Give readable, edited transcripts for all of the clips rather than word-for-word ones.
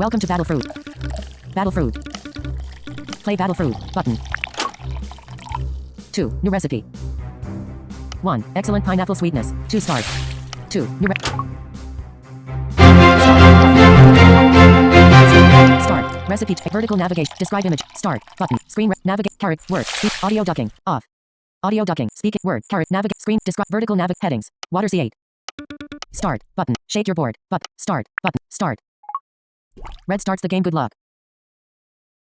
Welcome to BattleFruit. BattleFruit. Play BattleFruit button. 2. New recipe. 1. Excellent pineapple sweetness. 2 stars. 2. New Start. Recipe. Vertical navigation. Describe image. Start. Button. Screen. Navigate. Caret. Word. Speak. Audio ducking. Off. Audio ducking. Speak. Word. Caret. Navigate. Screen. Describe. Vertical navigate. Headings. Water C8. Start. Button. Shake your board. Start. Button. Start. Red starts the game. Good luck.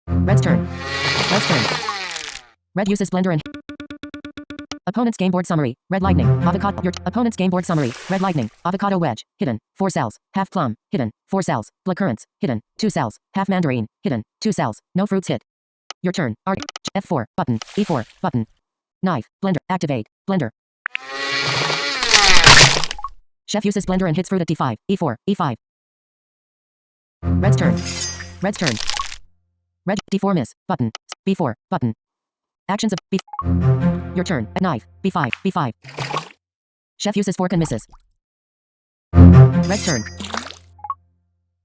Red's turn. Red's turn. Red uses blender and opponent's game board summary. Red lightning. Avocado. Your opponent's game board summary. Red lightning. Avocado wedge. Hidden. 4 cells. Half plum. Hidden. 4 cells. Black currants. Hidden. 2 cells. Half mandarin. Hidden. 2 cells. No fruits hit. Your turn. F4. Button. E4. Button. Knife. Blender. Activate. Blender. Chef uses blender and hits fruit at D5. E4. E5. Red's turn. Red's turn. Red. D4 miss. Button. B4. Button. Actions of B. Your turn. At knife. B5. B5. Chef uses fork and misses. Red's turn.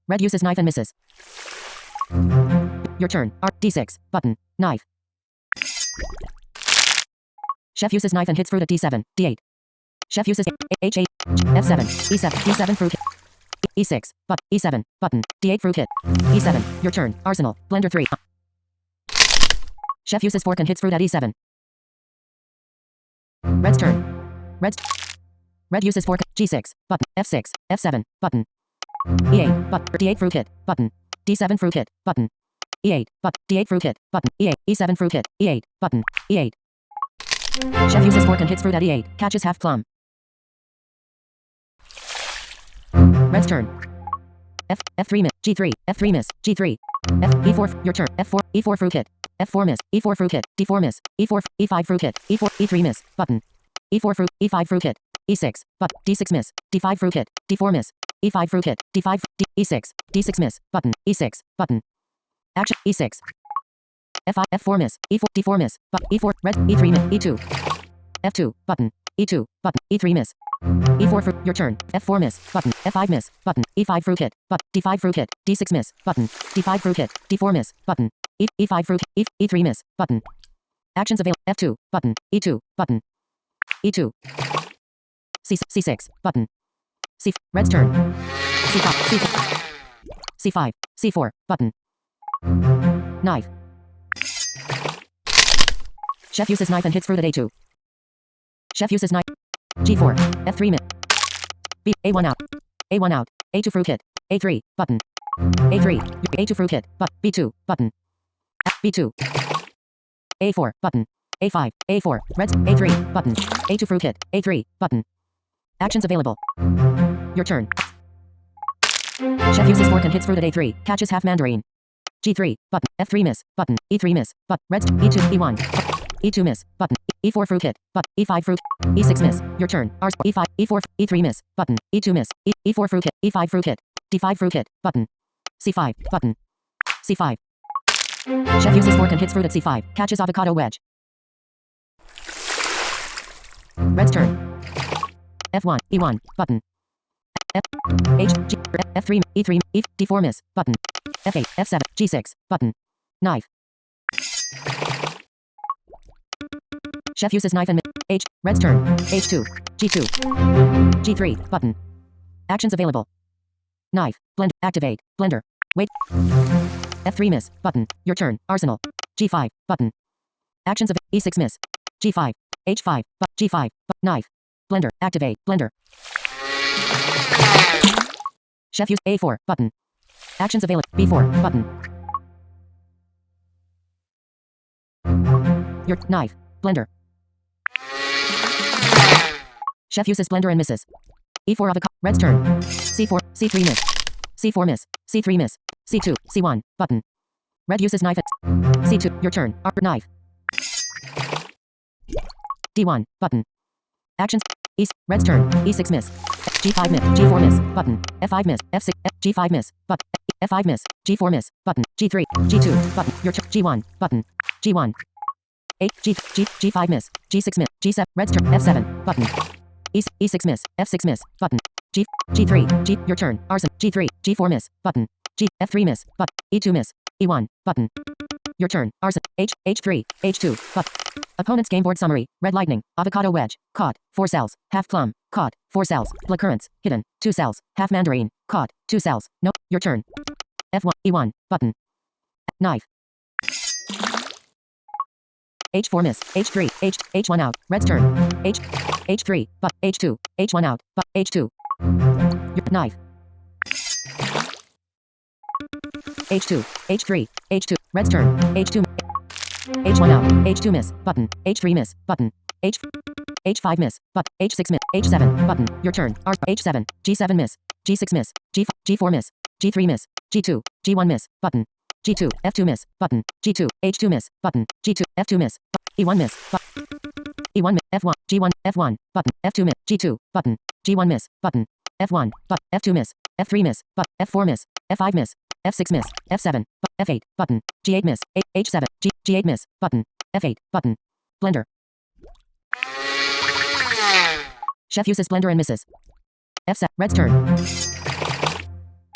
Red uses knife and misses. Your turn. D6. Button. Knife. Chef uses knife and hits fruit at D7. D8. Chef uses H8. F7. E7. D7 fruit hit. E6. But E7. Button. D8 fruit hit. E7. Your turn. Arsenal. Blender 3. Chef uses fork and hits fruit at E7. Red's turn. Red uses fork. G6. Button. F6. F7. Button. E8. But D8 fruit hit. Button. D7 fruit hit. Button. E8. But D8 fruit hit. Button. E8. E7 fruit hit. E8. Button. E8. Chef uses fork and hits fruit at E8. Catches half plum. Red's turn. F3 miss. G3. F3 miss. G3. E4. Your turn. F4. E4 fruit hit. F4 miss. E4 fruit hit. D4 miss. E4. E5 fruit hit. E4. E3 miss. Button. E4 fruit. E5 fruit hit. E6. But D6 miss. D5 fruit hit. D4 miss. E5 fruit hit. D5. E6. D6 miss. Button. E6. Button. Action. E6. F5. F4 miss. E4. D4 miss. But E4. Red. E3 miss. E2. F2. Button. E2. Button. E3 miss. E4 fruit. Your turn. F4 miss. Button. F5 miss. Button. E5 fruit hit. But D5 fruit hit. D6 miss. Button. D5 fruit hit. D4 miss. Button. E5 fruit. E3 miss. Button. Actions available. F2. Button. E2. Button. E2. C6. Button. C. Red's turn. C5. C4. C5. C4. Button. Knife. Chef uses knife and hits fruit at A2. Chef uses knife. G4. F3 miss. B. A1 out. A1 out. A2 fruit hit. A3. Button. A3. A2 fruit hit. But B2. Button. B2. A4. Button. A5. A4. Reds. A3. Button. A2 fruit hit. A3. Button. Actions available. Your turn. Chef uses fork and hits fruit at A3. Catches half mandarin. G3. Button. F3 miss. Button. E3 miss. But reds. E2. E1. E2 miss. Button. E4 fruit hit. But E5 fruit. E6 miss. Your turn. R. E5. E4. E3 miss. Button. E2 miss. E4 fruit hit. E5 fruit hit. D5 fruit hit. Button. C5. Button. C5. Chef uses fork and hits fruit at C5. Catches avocado wedge. Red's turn. F1. E1. Button. F. H. G. F3. E3. E. D4 miss. Button. F8. F7. G6. Button. Knife. Chef uses knife and H. Red's turn. H2. G2. G3. Button. Actions available. Knife. Blend. Activate. Blender. Wait. F3 miss. Button. Your turn. Arsenal. G5. Button. Actions of E6 miss. G5. H5. G5. Knife. Blender. Activate. Blender. Chef use A4. Button. Actions available. B4. Button. Your knife. Blender. Chef uses blender and misses. E4 avocado. Red's turn. C4. C3 miss. C4 miss. C3 miss. C2. C1. Button. Red uses knife at C2. Your turn. Knife. D1. Button. Actions. Red's turn. E6 miss. G5 miss. G4 miss. Button. F5 miss. F6. G5 miss. But F5 miss. G4 miss. Button. G3. G2. Button. Your turn. G1. Button. G1. G5 miss. G6 miss. G7. Red's turn. F7. Button. E6 miss. F6 miss. Button. G3. Your turn. Arson. G3. G4 miss. Button. G, F3 miss, but, E2 miss, E1, button. Your turn, H3, H2, but. Opponent's game board summary, red lightning, avocado wedge, caught, 4 cells, half plum, caught, 4 cells, black currants, hidden, 2 cells, half mandarin, caught, 2 cells, no, your turn. F1, E1, button. Knife. H4 miss, H3, H1 out, red's turn. H3, but, H2, H1 out, but, H2. Your knife. H2, H3, H2, red's turn. H2, H1 out, H2 miss, button, H3 miss, button, H5 miss, but, H6 miss, H7, button, your turn, H7, G7 miss, G6 miss, G4 miss, G3 miss, G2, G1 miss, button, G2, F2 miss, button, G2, H2 miss, button, G2, F2 miss, E1 miss, E1 miss, F1, G1, F1, button, F2 miss, G2, button, G1 miss, button, F1, but, F2 miss, F3 miss, but, F4 miss, F5 miss, F6 miss, F7, F8, button, G8 miss, H7, G8 miss, button, F8, button. Blender. Chef uses blender and misses. F7, red's turn.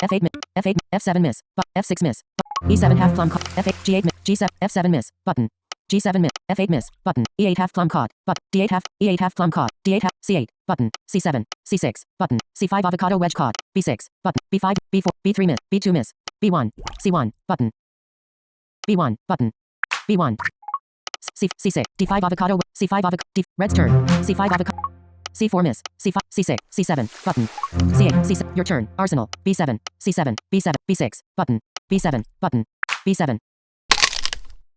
F8 miss, F8, F7 miss, but, F6 miss, E7 half plum caught, F8, G8 miss, G7, F7 miss, button, G7 miss, F8 miss, button, E8 half plum caught, but, D8 half, E8 half plum caught, D8 half, C8, button, C7, C6, button, C5 avocado wedge caught, B6, button, B5, B4, B3 miss, B2 miss, B1, C1, button, B1, button, B1, C6, D5 avocado, C5 avocado, red's turn, C5 avocado, C4 miss, C5, C6, C7, button, C8, C7, your turn, arsenal, B7, C7, B7, B6, button, B7, button, B7.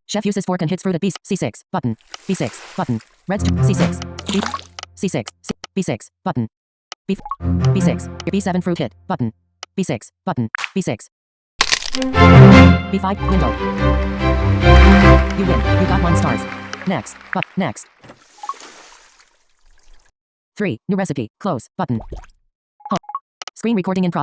Chef uses fork and hits fruit at C6, button, B6, button, red's turn, C6, C6, B6, button, B6, B7 fruit hit, button, B6, button, B6. B5, window. You win, you got 1 stars. Next, but, next. 3, new recipe, close, button. Home. Screen recording in progress.